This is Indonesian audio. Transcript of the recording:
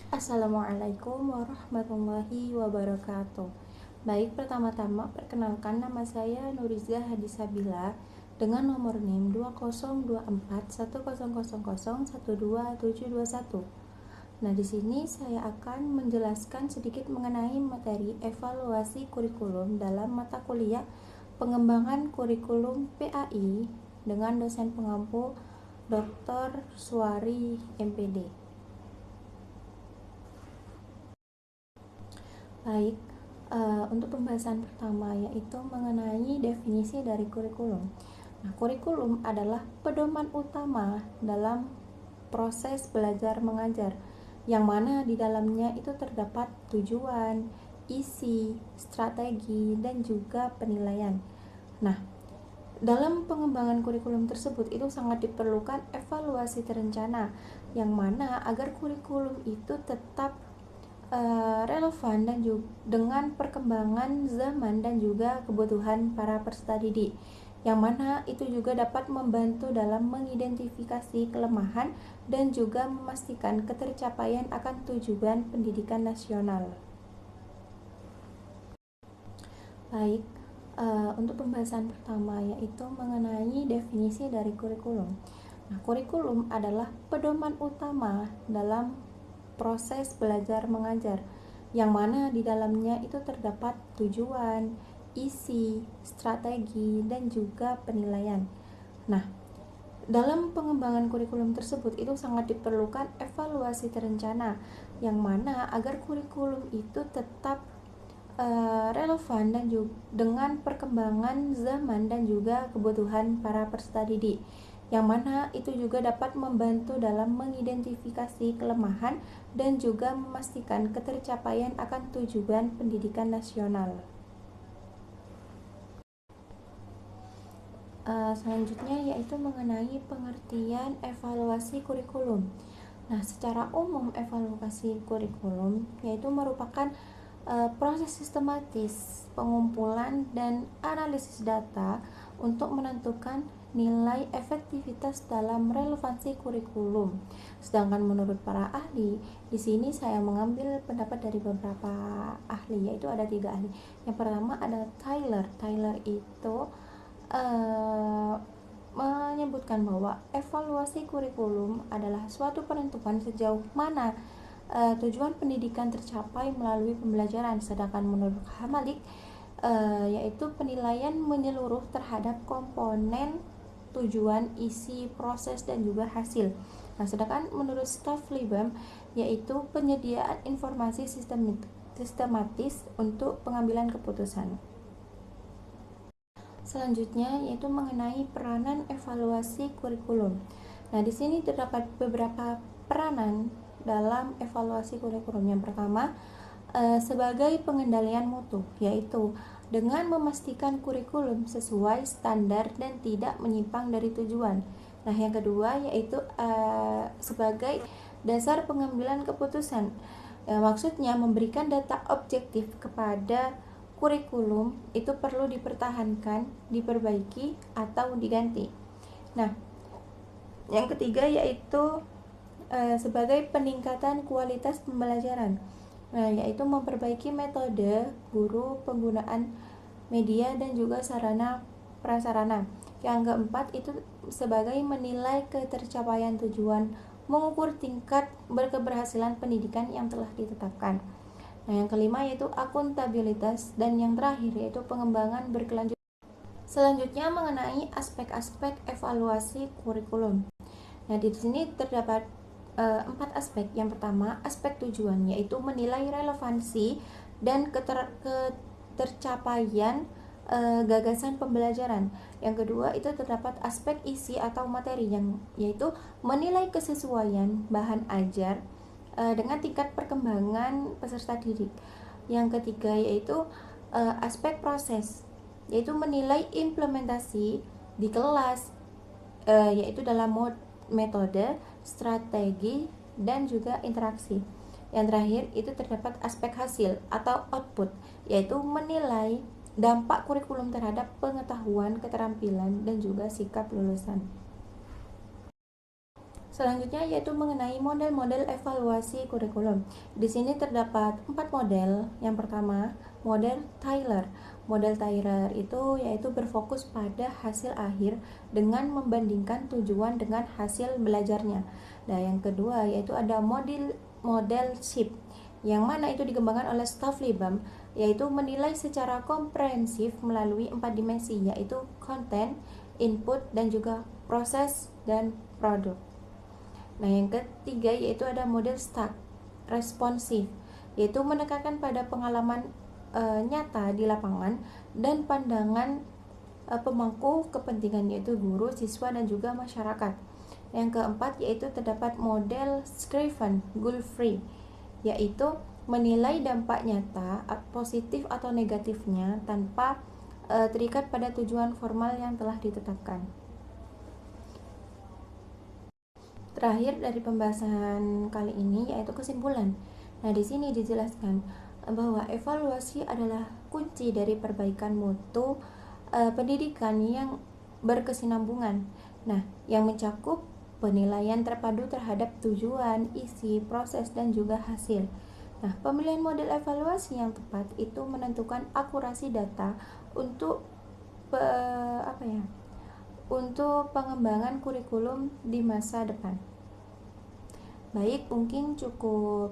Assalamualaikum warahmatullahi wabarakatuh. Baik, pertama-tama perkenalkan nama saya Nuriza Hadisabila dengan nomor NIM 202410001271. Nah, di sini saya akan menjelaskan sedikit mengenai materi evaluasi kurikulum dalam mata kuliah pengembangan kurikulum PAI dengan dosen pengampu Dr. Suari MPD. Baik, untuk pembahasan pertama yaitu mengenai definisi dari kurikulum. Nah, kurikulum adalah pedoman utama dalam proses belajar mengajar, yang mana di dalamnya itu terdapat tujuan, isi, strategi, dan juga penilaian. Nah, dalam pengembangan kurikulum tersebut itu sangat diperlukan evaluasi terencana, yang mana agar kurikulum itu tetap relevan dan juga dengan perkembangan zaman dan juga kebutuhan para peserta didik, yang mana itu juga dapat membantu dalam mengidentifikasi kelemahan dan juga memastikan ketercapaian akan tujuan pendidikan nasional. Baik, untuk pembahasan pertama yaitu mengenai definisi dari kurikulum. Nah, kurikulum adalah pedoman utama dalam proses belajar mengajar, yang mana di dalamnya itu terdapat tujuan, isi, strategi, dan juga penilaian. Nah, dalam pengembangan kurikulum tersebut itu sangat diperlukan evaluasi terencana, yang mana agar kurikulum itu tetap relevan dan juga dengan perkembangan zaman dan juga kebutuhan para peserta didik, yang mana itu juga dapat membantu dalam mengidentifikasi kelemahan dan juga memastikan ketercapaian akan tujuan pendidikan nasional. Selanjutnya yaitu mengenai pengertian evaluasi kurikulum. Nah, secara umum evaluasi kurikulum yaitu merupakan proses sistematis pengumpulan dan analisis data untuk menentukan nilai efektivitas dalam relevansi kurikulum. Sedangkan menurut para ahli, di sini saya mengambil pendapat dari beberapa ahli, yaitu ada 3 ahli. Yang pertama ada Tyler. Tyler itu menyebutkan bahwa evaluasi kurikulum adalah suatu penentuan sejauh mana tujuan pendidikan tercapai melalui pembelajaran. Sedangkan menurut Hamalik, yaitu penilaian menyeluruh terhadap komponen tujuan, isi, proses, dan juga hasil. Nah, sedangkan menurut Staff Libam, yaitu penyediaan informasi sistematis untuk pengambilan keputusan. Selanjutnya yaitu mengenai peranan evaluasi kurikulum. Nah, di sini terdapat beberapa peranan dalam evaluasi kurikulum. Yang pertama, sebagai pengendalian mutu, yaitu dengan memastikan kurikulum sesuai standar dan tidak menyimpang dari tujuan. Nah, yang kedua yaitu sebagai dasar pengambilan keputusan. Maksudnya memberikan data objektif kepada kurikulum itu perlu dipertahankan, diperbaiki, atau diganti. Nah, yang ketiga yaitu sebagai peningkatan kualitas pembelajaran. Nah, yaitu memperbaiki metode guru, penggunaan media, dan juga sarana prasarana. Yang keempat itu sebagai menilai ketercapaian tujuan, mengukur tingkat berkeberhasilan pendidikan yang telah ditetapkan. Nah, yang kelima yaitu akuntabilitas, dan yang terakhir yaitu pengembangan berkelanjutan. Selanjutnya mengenai aspek-aspek evaluasi kurikulum. Nah, di sini terdapat 4 aspek. Yang pertama, aspek tujuan, yaitu menilai relevansi dan ketercapaian gagasan pembelajaran. Yang kedua, itu terdapat aspek isi atau materi, yang yaitu menilai kesesuaian bahan ajar dengan tingkat perkembangan peserta didik. Yang ketiga yaitu aspek proses, yaitu menilai implementasi di kelas, yaitu dalam metode, strategi, dan juga interaksi. Yang terakhir itu terdapat aspek hasil atau output, yaitu menilai dampak kurikulum terhadap pengetahuan, keterampilan, dan juga sikap lulusan. Selanjutnya yaitu mengenai model-model evaluasi kurikulum. Di sini terdapat 4 model. Yang pertama, model Tyler. Model Tyler itu yaitu berfokus pada hasil akhir dengan membandingkan tujuan dengan hasil belajarnya. Nah, yang kedua yaitu ada model SHIP, yang mana itu dikembangkan oleh staf Libam, yaitu menilai secara komprehensif melalui 4 dimensi, yaitu konten, input, dan juga proses dan produk. Nah, yang ketiga yaitu ada model START, responsif, yaitu menekankan pada pengalaman nyata di lapangan dan pandangan pemangku kepentingan, yaitu guru, siswa, dan juga masyarakat. Yang keempat yaitu terdapat model Scriven Guilfrey, yaitu menilai dampak nyata positif atau negatifnya tanpa terikat pada tujuan formal yang telah ditetapkan. Terakhir dari pembahasan kali ini yaitu kesimpulan. Nah, di sini dijelaskan bahwa evaluasi adalah kunci dari perbaikan mutu pendidikan yang berkesinambungan. Nah, yang mencakup penilaian terpadu terhadap tujuan, isi, proses, dan juga hasil. Nah, pemilihan model evaluasi yang tepat itu menentukan akurasi data untuk untuk pengembangan kurikulum di masa depan. Baik, mungkin cukup